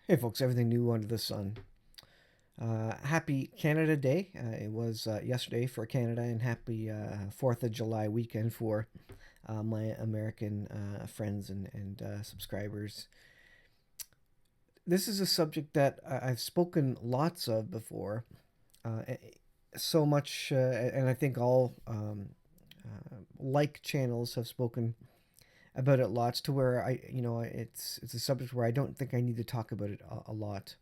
Hey folks, everything new under the sun. Happy Canada Day. It was yesterday for Canada, and happy 4th of July weekend for my American friends and subscribers. This is a subject that I've spoken lots of before, so much, and I think all like channels have spoken about it lots to where it's a subject where I don't think I need to talk about it a lot.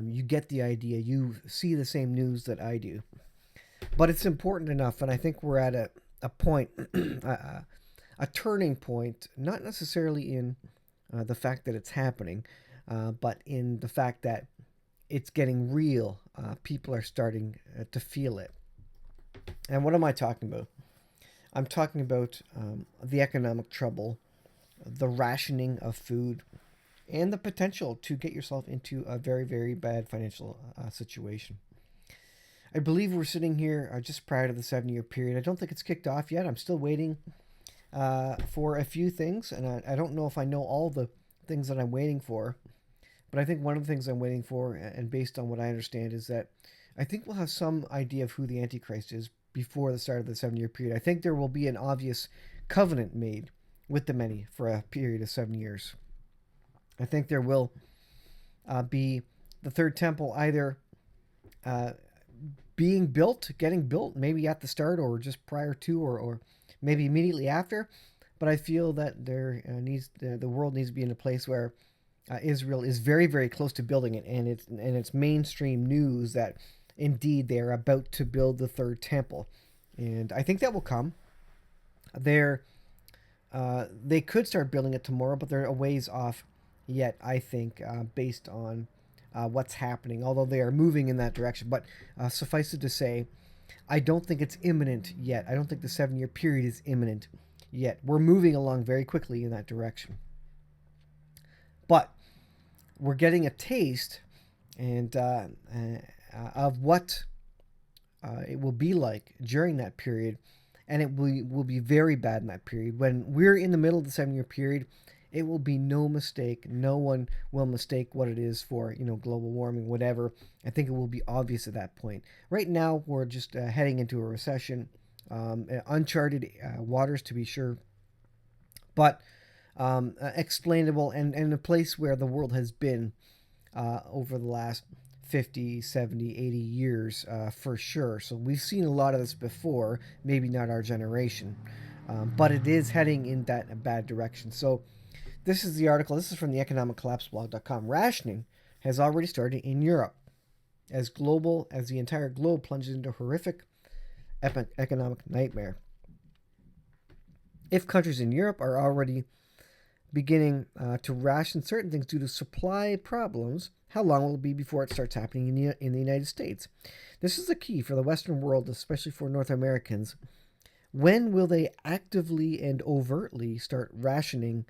You get the idea. You see the same news that I do, but it's important enough, and I think we're at a point, a turning point, not necessarily in the fact that it's happening, but in the fact that it's getting real. People are starting to feel it. And what am I talking about? I'm talking about the economic trouble, the rationing of food, and the potential to get yourself into a very, very bad financial situation. I believe we're sitting here just prior to the 7 year period. I don't think it's kicked off yet. I'm still waiting for a few things, and I don't know if I know all the things that I'm waiting for, but I think one of the things I'm waiting for, and based on what I understand, is that I think we'll have some idea of who the Antichrist is before the start of the 7 year period. I think there will be an obvious covenant made with the many for a period of 7 years. I think there will be the third temple either uh, being built, getting built, maybe at the start or just prior to, or maybe immediately after. But I feel that there needs the world needs to be in a place where Israel is very, very close to building it, and it's mainstream news that indeed they are about to build the third temple, and I think that will come. They're they could start building it tomorrow, but they're a ways off yet, I think, based on what's happening, although they are moving in that direction. But suffice it to say, I don't think it's imminent yet. I don't think the 7 year period is imminent yet. We're moving along very quickly in that direction. But we're getting a taste and of what it will be like during that period, and will be very bad in that period. When we're in the middle of the 7 year period, it will be no mistake. No one will mistake what it is for, global warming, whatever. I think it will be obvious at that point. Right now, we're just heading into a recession, uncharted waters to be sure, but explainable, and a place where the world has been over the last 50, 70, 80 years for sure. So we've seen a lot of this before, maybe not our generation, but it is heading in that bad direction. So this is the article. This is from the economiccollapseblog.com. Rationing has already started in Europe as the entire globe plunges into a horrific economic nightmare. If countries in Europe are already beginning to ration certain things due to supply problems, how long will it be before it starts happening in the United States? This is the key for the Western world, especially for North Americans. When will they actively and overtly start rationing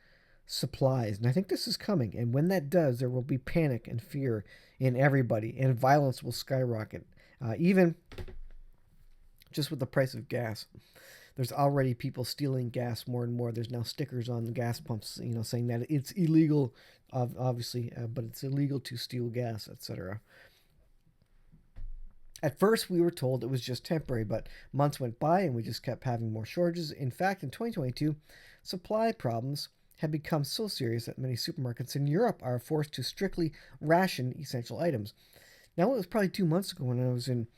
supplies? And I think this is coming. And when that does, there will be panic and fear in everybody, and violence will skyrocket, even just with the price of gas. There's already people stealing gas more and more. There's now stickers on the gas pumps, saying that it's illegal, obviously, but it's illegal to steal gas, etc. At first, we were told it was just temporary, but months went by and we just kept having more shortages. In fact, in 2022, supply problems have become so serious that many supermarkets in Europe are forced to strictly ration essential items. Now, it was probably 2 months ago when I was in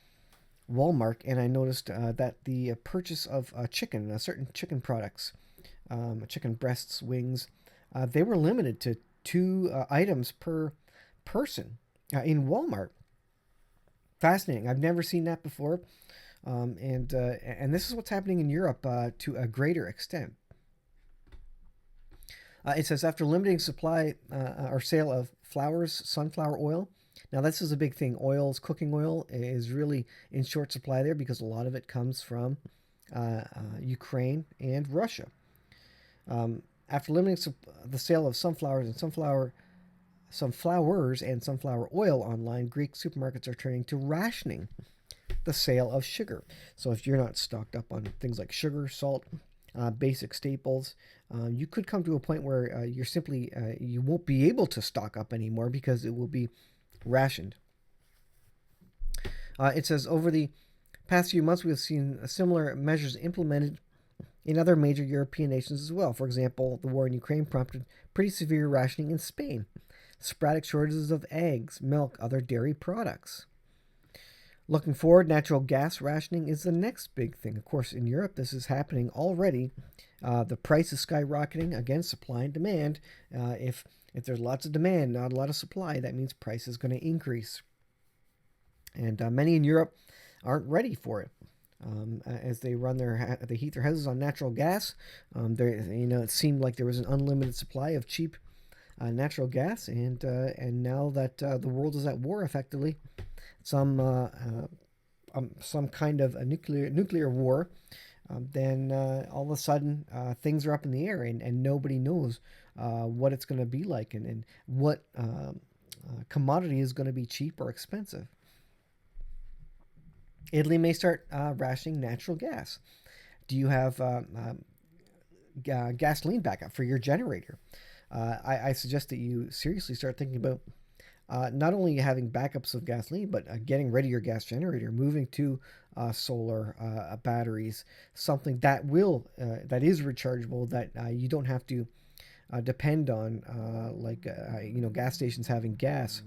Walmart, and I noticed that the purchase of chicken, certain chicken products, chicken breasts, wings, they were limited to two items per person in Walmart. Fascinating. I've never seen that before, and this is what's happening in Europe to a greater extent. It says after limiting supply or sale of flours, sunflower oil. Now, this is a big thing. Cooking oil is really in short supply there because a lot of it comes from Ukraine and Russia. After limiting the sale of sunflowers and sunflower oil online, Greek supermarkets are turning to rationing the sale of sugar. So if you're not stocked up on things like sugar, salt, basic staples. You could come to a point where you're simply you won't be able to stock up anymore because it will be rationed. It says over the past few months, we have seen similar measures implemented in other major European nations as well. For example, the war in Ukraine prompted pretty severe rationing in Spain, sporadic shortages of eggs, milk, other dairy products. Looking forward, natural gas rationing is the next big thing. Of course, in Europe, this is happening already. The price is skyrocketing. Again, supply and demand. If there's lots of demand, not a lot of supply, that means price is going to increase. And many in Europe aren't ready for it. As they they heat their houses on natural gas. It seemed like there was an unlimited supply of cheap natural gas, and now that the world is at war, effectively, some kind of a nuclear war, then all of a sudden things are up in the air, and nobody knows what it's going to be like, and what commodity is going to be cheap or expensive. Italy may start rationing natural gas. Do you have gasoline backup for your generator? I suggest that you seriously start thinking about not only having backups of gasoline, but getting rid of your gas generator, moving to solar batteries, something that that is rechargeable, that you don't have to depend on, gas stations having gas.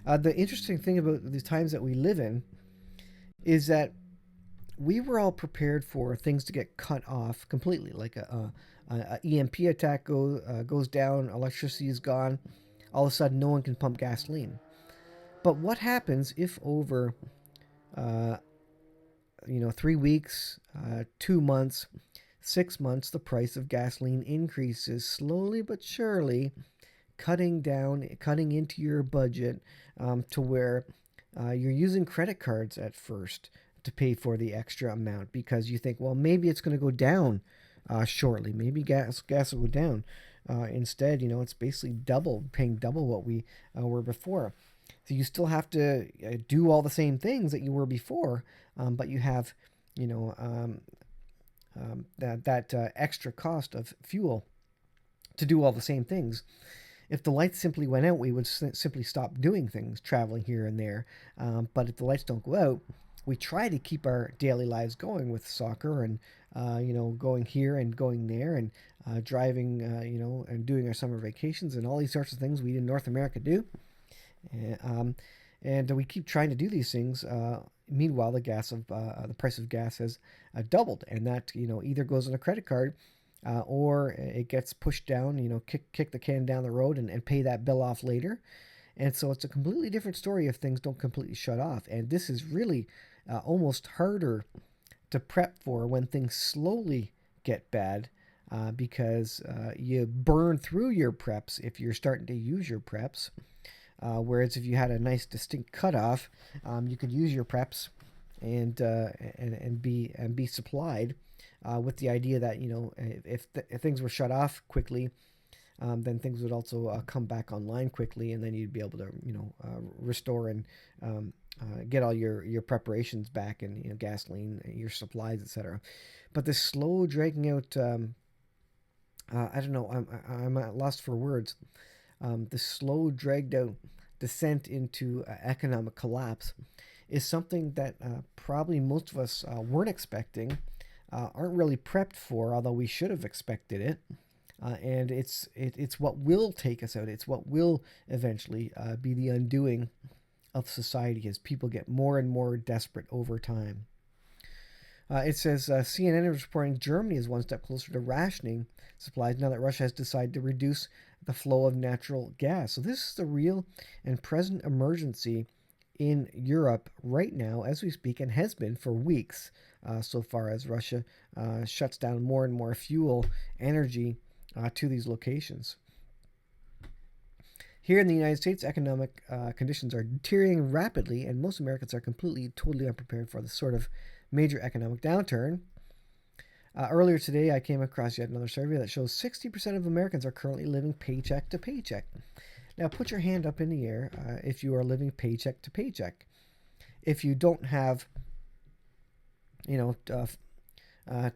The interesting thing about the times that we live in is that we were all prepared for things to get cut off completely, like a EMP attack goes down, electricity is gone, all of a sudden no one can pump gasoline. But what happens if over, uh, 3 weeks, 2 months, 6 months, the price of gasoline increases slowly but surely, cutting into your budget, to where you're using credit cards at first to pay for the extra amount because you think, well, maybe it's going to go down shortly. Maybe gas will go down. Instead, it's basically paying double what we were before. So you still have to do all the same things that you were before, but you have, that extra cost of fuel to do all the same things. If the lights simply went out, we would simply stop doing things, traveling here and there. But if the lights don't go out, we try to keep our daily lives going with soccer and going here and going there, and driving, and doing our summer vacations and all these sorts of things we in North America do. And we keep trying to do these things. Meanwhile, the price of gas has doubled, and that either goes on a credit card, or it gets pushed down. Kick the can down the road and pay that bill off later. And so it's a completely different story if things don't completely shut off. And this is really almost harder to prep for when things slowly get bad, because you burn through your preps if you're starting to use your preps. Whereas if you had a nice distinct cutoff, you could use your preps and be supplied, with the idea that if things were shut off quickly, then things would also come back online quickly, and then you'd be able to restore and get all your preparations back, and gasoline, your supplies, etc. But this slow dragging out, I don't know, I'm at lost for words. The slow, dragged out descent into economic collapse is something that probably most of us weren't expecting, aren't really prepped for, although we should have expected it. And it's what will take us out. It's what will eventually be the undoing of society as people get more and more desperate over time. It says CNN is reporting Germany is one step closer to rationing supplies now that Russia has decided to reduce the flow of natural gas. So this is the real and present emergency in Europe right now as we speak, and has been for weeks, so far, as Russia shuts down more and more fuel energy to these locations. Here in the United States, economic conditions are deteriorating rapidly, and most Americans are totally unprepared for this sort of major economic downturn. Earlier today, I came across yet another survey that shows 60% of Americans are currently living paycheck to paycheck. Now, put your hand up in the air if you are living paycheck to paycheck. If you don't have,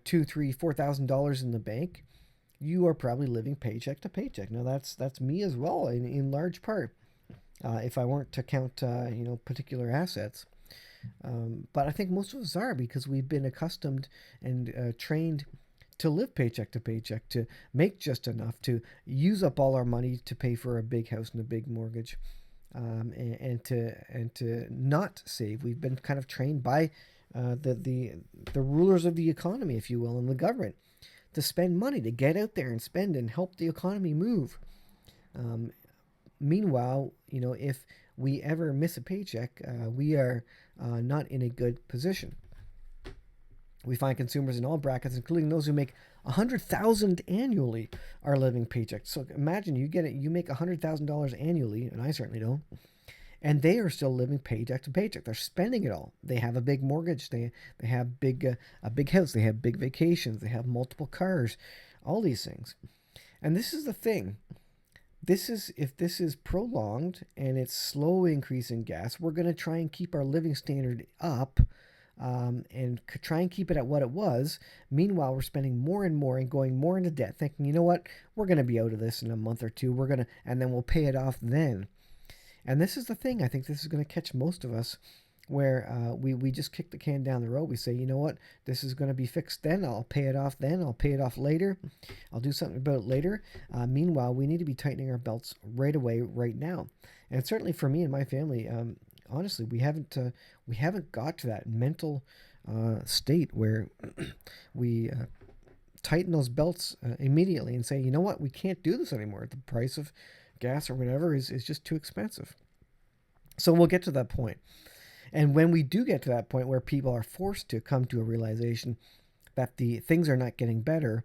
two, three, $4,000 in the bank, you are probably living paycheck to paycheck. Now that's me as well in large part. If I weren't to count particular assets, but I think most of us are because we've been accustomed and trained to live paycheck to paycheck, to make just enough to use up all our money to pay for a big house and a big mortgage, and to not save. We've been kind of trained by the rulers of the economy, if you will, and the government to spend money, to get out there and spend and help the economy move. Um, Meanwhile, if we ever miss a paycheck, we are not in a good position. We find consumers in all brackets, including those who make 100,000 annually, are living paycheck. So imagine you make $100,000 annually, and I certainly don't, and they are still living paycheck to paycheck. They're spending it all. They have a big mortgage. They have a big house. They have big vacations. They have multiple cars. All these things. And this is the thing. If this is prolonged and it's slow increase in gas, we're going to try and keep our living standard up, and try and keep it at what it was. Meanwhile, we're spending more and more and going more into debt, thinking, you know what, we're going to be out of this in a month or two. And then we'll pay it off then. And this is the thing. I think this is going to catch most of us, where we just kick the can down the road. We say, you know what, this is going to be fixed then. I'll pay it off then. I'll pay it off later. I'll do something about it later. Meanwhile, we need to be tightening our belts right away, right now. And certainly for me and my family, honestly, we haven't got to that mental state where we tighten those belts immediately and say, you know what, we can't do this anymore. The price of gas or whatever is just too expensive. So we'll get to that point. And when we do get to that point where people are forced to come to a realization that the things are not getting better,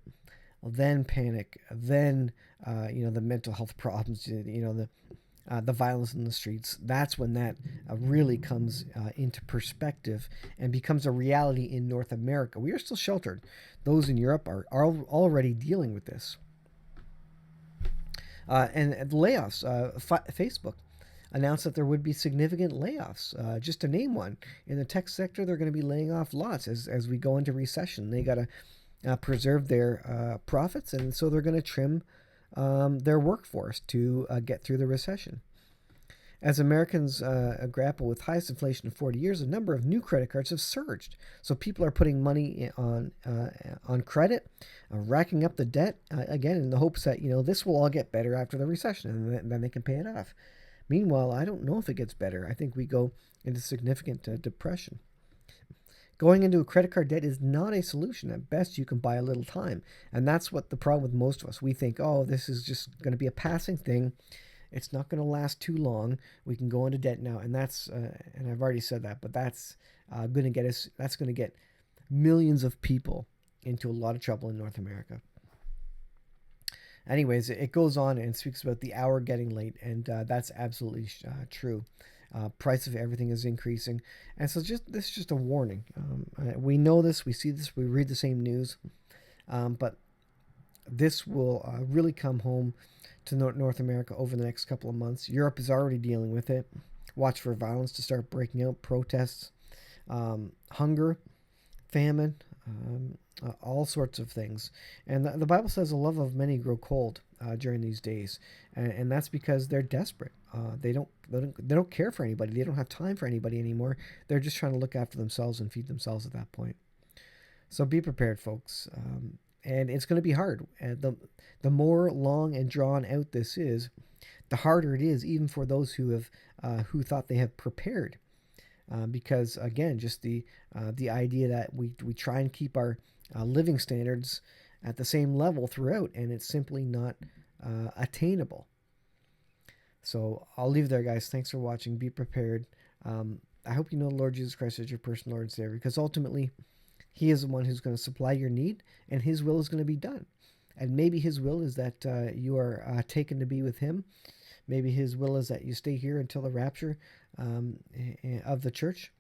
then panic, then the mental health problems, the violence in the streets. That's when that really comes into perspective and becomes a reality in North America. We are still sheltered. Those in Europe are already dealing with this. And the layoffs. Facebook announced that there would be significant layoffs. Just to name one, in the tech sector, they're going to be laying off lots as we go into recession. They got to preserve their profits, and so they're going to trim their workforce to get through the recession. As Americans grapple with highest inflation in 40 years, the number of new credit cards have surged. So people are putting money on credit, racking up the debt again in the hopes that this will all get better after the recession, and then they can pay it off. Meanwhile, I don't know if it gets better. I think we go into significant depression. Going into a credit card debt is not a solution. At best, you can buy a little time. And that's what the problem with most of us. We think, oh, this is just going to be a passing thing. It's not going to last too long. We can go into debt now. And and I've already said that, but that's going to get millions of people into a lot of trouble in North America. Anyways, it goes on and speaks about the hour getting late, and that's absolutely true. Price of everything is increasing, and so this is just a warning. We know this, we see this, we read the same news, but this will really come home to North America over the next couple of months. Europe is already dealing with it. Watch for violence to start breaking out, protests, hunger, famine, all sorts of things. And the Bible says the love of many grow cold during these days, and that's because they're desperate. They don't care for anybody. They don't have time for anybody anymore. They're just trying to look after themselves and feed themselves at that point. So be prepared, folks. And it's going to be hard. The more long and drawn out this is, the harder it is, even for those who thought they have prepared. Because again, just the idea that we try and keep our living standards at the same level throughout, and it's simply not attainable. So I'll leave it there, guys. Thanks for watching. Be prepared. I hope you know the Lord Jesus Christ as your personal Lord and Savior, because ultimately, He is the one who's going to supply your need, and His will is going to be done. And maybe His will is that you are taken to be with Him. Maybe His will is that you stay here until the rapture of the church,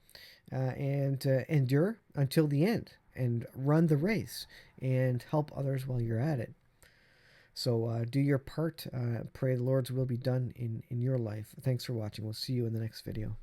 and endure until the end, and run the race, and help others while you're at it. So do your part. Pray the Lord's will be done in your life. Thanks for watching. We'll see you in the next video.